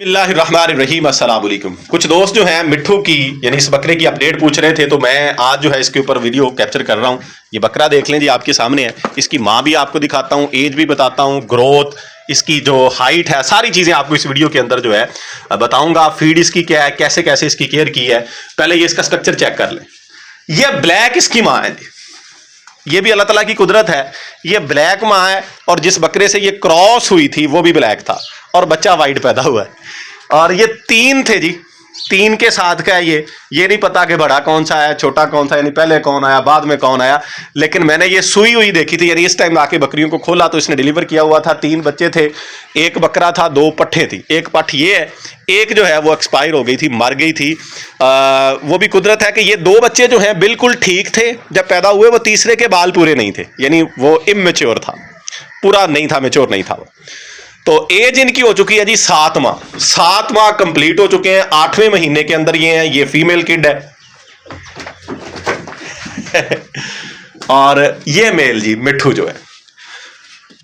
बिस्मिल्लाहिर्रहमानिर्रहीम अस्सलाम वालेकुम। कुछ दोस्त जो हैं मिट्ठू की यानी इस बकरे की अपडेट पूछ रहे थे, तो मैं आज जो है इसके ऊपर वीडियो कैप्चर कर रहा हूँ। ये बकरा देख लें जी, आपके सामने है। इसकी माँ भी आपको दिखाता हूँ, एज भी बताता हूँ, ग्रोथ, इसकी जो हाइट है, सारी चीज़ें आपको इस वीडियो के अंदर जो है बताऊँगा। फीड इसकी क्या है, कैसे कैसे इसकी केयर की है। पहले ये इसका स्ट्रक्चर चेक कर लें। ये ब्लैक इसकी माँ है जी, ये भी अल्लाह ताला की कुदरत है। ये ब्लैक माँ है और जिस बकरे से ये क्रॉस हुई थी वो भी ब्लैक था और बच्चा वाइट पैदा हुआ है। और ये तीन थे जी, तीन के साथ का है ये नहीं पता कि बड़ा कौन सा है छोटा कौन सा, यानी पहले कौन आया बाद में कौन आया। लेकिन मैंने ये सुई हुई देखी थी, यानी इस टाइम आके बकरियों को खोला तो इसने डिलीवर किया हुआ था। तीन बच्चे थे, एक बकरा था, दो पट्ठे थी। एक पट्ठ ये है, एक जो है वो एक्सपायर हो गई थी, मर गई थी। वो भी कुदरत है कि ये दो बच्चे जो हैं बिल्कुल ठीक थे जब पैदा हुए। वो तीसरे के बाल पूरे नहीं थे, यानी वो इमेच्योर था, पूरा नहीं था, मेच्योर नहीं था वो। तो एज इनकी हो चुकी है जी 7 माह। 7 माह कंप्लीट हो चुके हैं। 8वें महीने के अंदर ये है। ये फीमेल किड है और ये मेल जी मिट्ठू जो है।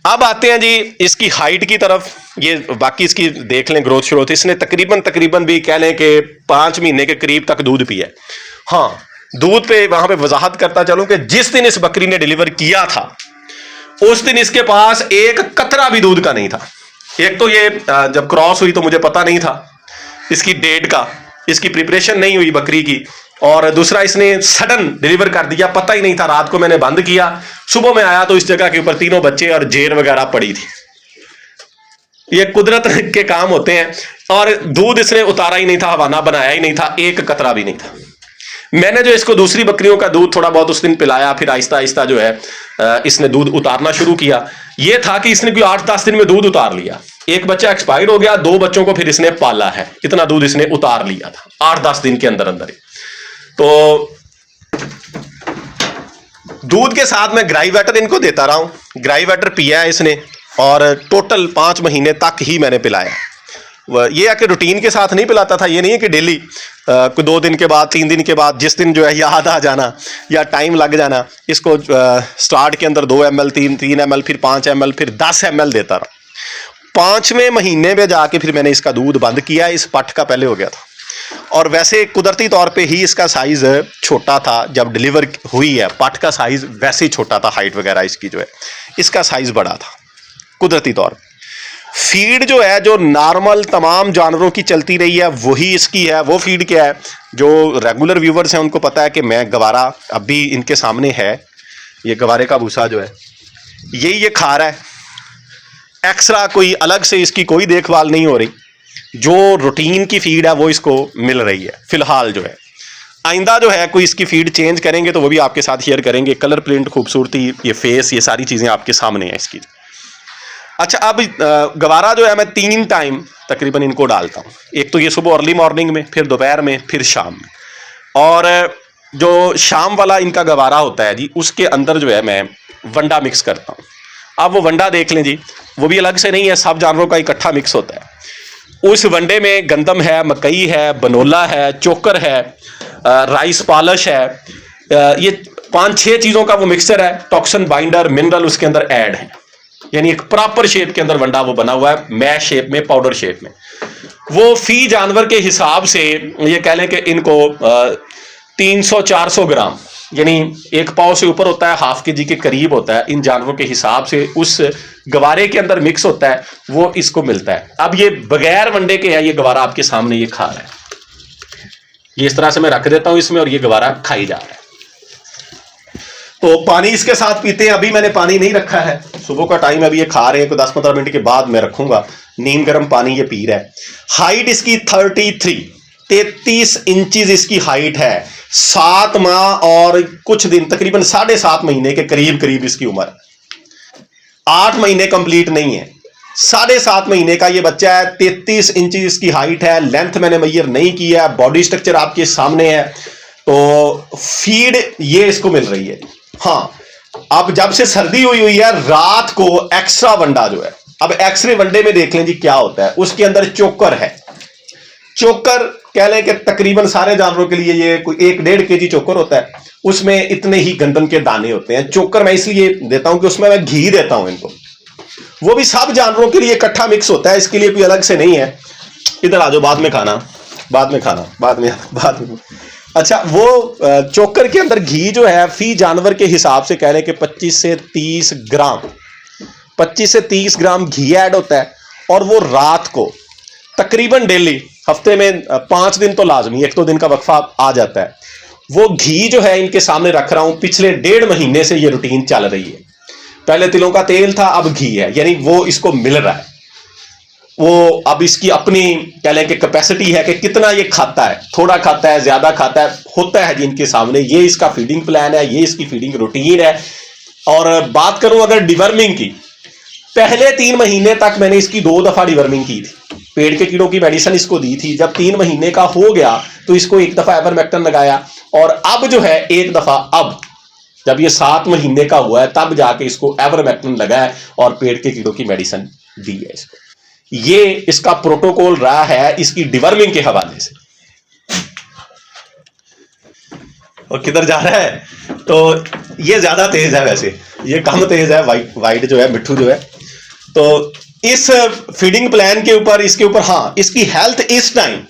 अब आते हैं जी इसकी हाइट की तरफ। ये बाकी इसकी देख लें ग्रोथ श्रोथ। इसने तकरीबन भी कह लें कि 5 महीने के करीब तक दूध पिया है। हाँ, दूध पे वहां पे वजाहत करता चलूं कि जिस दिन इस बकरी ने डिलीवर किया था उस दिन इसके पास एक कतरा भी दूध का नहीं था। एक तो ये जब क्रॉस हुई तो मुझे पता नहीं था इसकी डेट का, इसकी प्रिपरेशन नहीं हुई बकरी की। और दूसरा, इसने सडन डिलीवर कर दिया, पता ही नहीं था। रात को मैंने बंद किया, सुबह में आया तो इस जगह के ऊपर तीनों बच्चे और जेर वगैरह पड़ी थी। ये कुदरत के काम होते हैं। और दूध इसने उतारा ही नहीं था, हवाना बनाया ही नहीं था, एक कतरा भी नहीं था। मैंने जो इसको दूसरी बकरियों का दूध थोड़ा बहुत उस दिन पिलाया, फिर आहिस्ता आहिस्ता जो है इसने दूध उतारना शुरू किया। यह था कि इसने कोई 8-10 दिन में दूध उतार लिया। एक बच्चा एक्सपायर हो गया, 2 बच्चों को फिर इसने पाला है, इतना दूध इसने उतार लिया था 8-10 दिन के अंदर अंदर ही। तो दूध के साथ मैं ग्राइवेटर इनको देता रहा हूं। ग्राइवेटर पिया है इसने और टोटल 5 महीने तक ही मैंने पिलाया। ये है कि रूटीन के साथ नहीं पिलाता था। ये नहीं है कि डेली 2 दिन के बाद, 3 दिन के बाद, जिस दिन जो है याद आ जाना या टाइम लग जाना। इसको स्टार्ट के अंदर 2 ml, 3 ml, फिर 5 ml, फिर 10 ml देता रहा। 5वें महीने में जाके फिर मैंने इसका दूध बंद किया। इस पट्ठ का पहले हो गया था और वैसे कुदरती तौर पे ही इसका साइज छोटा था जब डिलीवर हुई है। पट्ठ का साइज वैसे ही छोटा था, हाइट वगैरह इसकी जो है, इसका साइज बड़ा था कुदरती तौर। फीड जो है, जो नॉर्मल तमाम जानवरों की चलती रही है, वही इसकी है। वो फीड क्या है, जो रेगुलर व्यूवर्स हैं उनको पता है कि मैं गवारा अभी इनके सामने है। ये गवारे का भूसा जो है यही ये खा रहा है। एक्स्ट्रा कोई अलग से इसकी कोई देखभाल नहीं हो रही। जो रूटीन की फीड है वो इसको मिल रही है फिलहाल जो है। आइंदा जो है कोई इसकी फीड चेंज करेंगे तो वो भी आपके साथ शेयर करेंगे। कलर प्रिंट, खूबसूरती, ये फेस, ये सारी चीज़ें आपके सामने हैं इसकी। अच्छा, अब गवारा जो है मैं 3 टाइम तकरीबन इनको डालता हूँ। एक तो ये सुबह अर्ली मॉर्निंग में, फिर दोपहर में, फिर शाम में। और जो शाम वाला इनका गवारा होता है जी, उसके अंदर जो है मैं वंडा मिक्स करता हूँ। अब वो वंडा देख लें जी, वो भी अलग से नहीं है, सब जानवरों का इकट्ठा मिक्स होता है। उस वंडे में गंदम है, मकई है, बनोला है, चोकर है, राइस पॉलिश है। ये 5-6 चीज़ों का वो मिक्सचर है। टॉक्सिन बाइंडर, मिनरल उसके अंदर ऐड है, यानी एक प्रॉपर शेप के अंदर वंडा वो बना हुआ है, मैश शेप में, पाउडर शेप में। वो फी जानवर के हिसाब से ये कह लें कि इनको 300-400 ग्राम, यानी 1 पाव से ऊपर होता है, ½ kg के करीब होता है। इन जानवरों के हिसाब से उस गवारे के अंदर मिक्स होता है, वो इसको मिलता है। अब ये बगैर वंडे के है, ये गवारा आपके सामने ये खा रहा है। ये इस तरह से मैं रख देता हूं इसमें और ये गवारा खाई जा रहा है। तो पानी इसके साथ पीते हैं। अभी मैंने पानी नहीं रखा है, सुबह का टाइम है, अभी ये खा रहे हैं। कोई 10-15 मिनट के बाद मैं रखूंगा। नीम गर्म पानी ये पी रहा है। हाइट इसकी 33 इंचेस इसकी हाइट है। 7 माह और कुछ दिन, तकरीबन 7.5 महीने के करीब करीब इसकी उम्र। 8 महीने कंप्लीट नहीं है, 7.5 महीने का ये बच्चा है। 33 इंचेस इसकी हाइट है। लेंथ मैंने मेजर नहीं किया है, बॉडी स्ट्रक्चर आपके सामने है। तो फीड ये इसको मिल रही है। हाँ, अब जब से सर्दी हुई है, रात को एक्स्ट्रा वंडा जो है, अब एक्सरे वंडे में देख लें जी क्या होता है। उसके अंदर चोकर है। चोकर कह लें कि तकरीबन सारे जानवरों के लिए ये कोई 1-1.5 kg चोकर होता है। उसमें इतने ही गंदम के दाने होते हैं। चोकर मैं इसलिए देता हूं कि उसमें मैं घी देता हूं इनको। वो भी सब जानवरों के लिए इकट्ठा मिक्स होता है, इसके लिए कोई अलग से नहीं है। इधर आ जाओ, बाद में खाना, बाद में खाना, बाद में। अच्छा, वो चोकर के अंदर घी जो है फी जानवर के हिसाब से कह रहे हैं कि 25 से 30 ग्राम, 25 से 30 ग्राम घी ऐड होता है। और वो रात को तकरीबन डेली, हफ्ते में 5 दिन तो लाजमी, 1-2 दिन का वक्फा आ जाता है। वो घी जो है इनके सामने रख रहा हूं, पिछले 1.5 महीने से ये रूटीन चल रही है। पहले तिलों का तेल था, अब घी है, यानी वो इसको मिल रहा है। वो अब इसकी अपनी कह लें कि कैपेसिटी है कि कितना ये खाता है, थोड़ा खाता है, ज्यादा खाता है, होता है जिनके सामने। ये इसका फीडिंग प्लान है, ये इसकी फीडिंग रूटीन है। और बात करूं अगर डिवर्मिंग की, पहले 3 महीने तक मैंने इसकी 2 दफा डिवर्मिंग की थी, पेड़ के कीड़ों की मेडिसिन इसको दी थी। जब 3 महीने का हो गया तो इसको 1 दफा एवरमेक्टिन लगाया, और अब जो है 1 दफा, अब जब ये 7 महीने का हुआ है तब जाके इसको एवरमेक्टिन लगाया और पेड़ के कीड़ों की मेडिसिन दी है इसको। ये इसका प्रोटोकॉल रहा है इसकी डिवर्मिंग के हवाले से। और किधर जा रहा है, तो ये ज्यादा तेज है, वैसे ये कम तेज है, वाइट जो है, मिट्ठू जो है। तो इस फीडिंग प्लान के ऊपर, इसके ऊपर, हाँ, इसकी हेल्थ इस टाइम,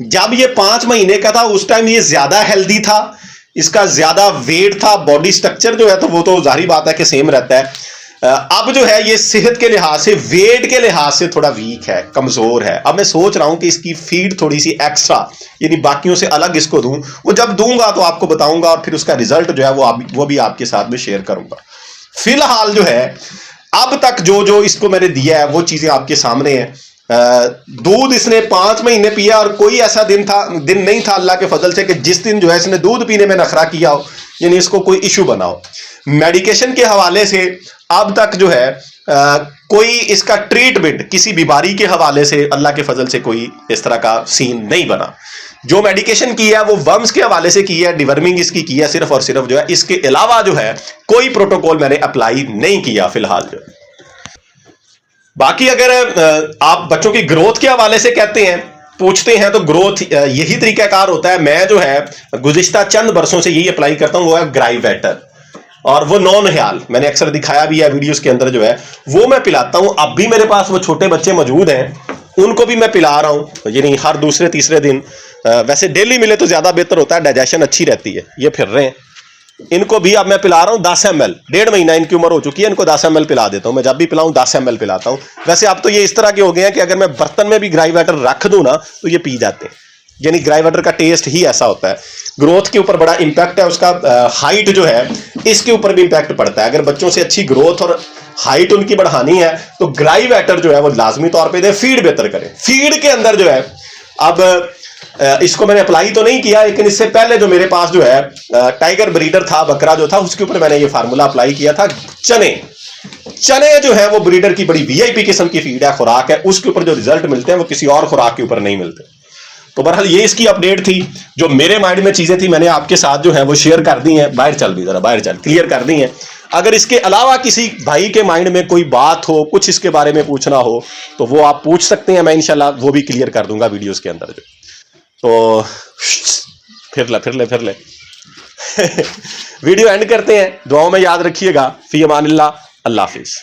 जब ये 5 महीने का था उस टाइम ये ज्यादा हेल्दी था, इसका ज्यादा वेट था, बॉडी स्ट्रक्चर जो है तो वो तो जाहिर बात है कि सेम रहता है। अब जो है ये सेहत के लिहाज से, वेट के लिहाज से थोड़ा वीक है, कमजोर है। अब मैं सोच रहा हूं कि इसकी फीड थोड़ी सी एक्स्ट्रा, यानी बाकियों से अलग इसको दूं। वो जब दूंगा तो आपको बताऊंगा, और फिर उसका रिजल्ट जो है वो भी आपके साथ में शेयर करूंगा। फिलहाल जो है अब तक जो इसको मैंने दिया है वो चीजें आपके सामने है। दूध इसने 5 महीने पिया, और कोई ऐसा दिन नहीं था अल्लाह के फजल से कि जिस दिन जो है इसने दूध पीने में नखरा किया हो, यानी इसको कोई इशू बना हो। मेडिकेशन के हवाले से अब तक जो है कोई इसका ट्रीटमेंट किसी बीमारी के हवाले से अल्लाह के फजल से कोई इस तरह का सीन नहीं बना। जो मेडिकेशन की है वो वर्म्स के हवाले से की है, डिवर्मिंग इसकी की है सिर्फ और सिर्फ जो है। इसके अलावा जो है कोई प्रोटोकॉल मैंने अप्लाई नहीं किया फिलहाल जो। बाकी अगर आप बच्चों की ग्रोथ के हवाले से कहते हैं, पूछते हैं, तो ग्रोथ यही तरीकाकार होता है। मैं जो है गुज़िश्ता चंद बरसों से यही अप्लाई करता हूं, वो है ग्राइवेटर, और वो नॉन-ह्याल मैंने अक्सर दिखाया भी है वीडियोस के अंदर जो है, वो मैं पिलाता हूं। अब भी मेरे पास वो छोटे बच्चे मौजूद हैं, उनको भी मैं पिला रहा हूं, यानी हर दूसरे तीसरे दिन। वैसे डेली मिले तो ज्यादा बेहतर होता है, डाइजेशन अच्छी रहती है। ये फिर रहे हैं, इनको भी अब मैं पिला रहा हूं 10 ml। 1.5 महीना इनकी उम्र हो चुकी है, इनको 10 ml पिला देता हूं मैं। जब भी पिलाऊं 10 ml पिलाता हूं। वैसे अब तो ये इस तरह के हो गए हैं कि अगर मैं बर्तन में भी ग्राइवेटर रख दूं ना तो ये पी जाते हैं, यानी ग्राइवेटर का टेस्ट ही ऐसा होता है। ग्रोथ के ऊपर बड़ा इंपैक्ट है उसका, हाइट जो है इसके ऊपर भी इंपैक्ट पड़ता है। अगर बच्चों से अच्छी ग्रोथ और हाइट उनकी बढ़ानी है तो ग्राइवेटर जो है वो लाजमी तौर पे दें। फीड बेहतर करें। फीड के अंदर जो है, अब इसको मैंने अप्लाई तो नहीं किया, लेकिन इससे पहले जो मेरे पास जो है टाइगर ब्रीडर था, बकरा जो था, उसके ऊपर मैंने ये फार्मूला अप्लाई किया था। चने जो है वो ब्रीडर की बड़ी वीआईपी किस्म की फीड है, खुराक है, उसके ऊपर जो रिजल्ट मिलते हैं वो किसी और खुराक के ऊपर नहीं मिलते। तो बहरहाल ये इसकी अपडेट थी, जो मेरे माइंड में चीजें थी मैंने आपके साथ जो है वो शेयर कर दी हैं। बाहर चल भी जरा, बाहर चल, क्लियर कर दी हैं। अगर इसके अलावा किसी भाई के माइंड में कोई बात हो, कुछ इसके बारे में पूछना हो, तो वो आप पूछ सकते हैं, मैं इंशाल्लाह वो भी क्लियर कर दूंगा वीडियोस के अंदर जो। तो फिर ले वीडियो एंड करते हैं। दुआओं में याद रखिएगा। फी अमानिल्लाह, अल्लाह हाफिज।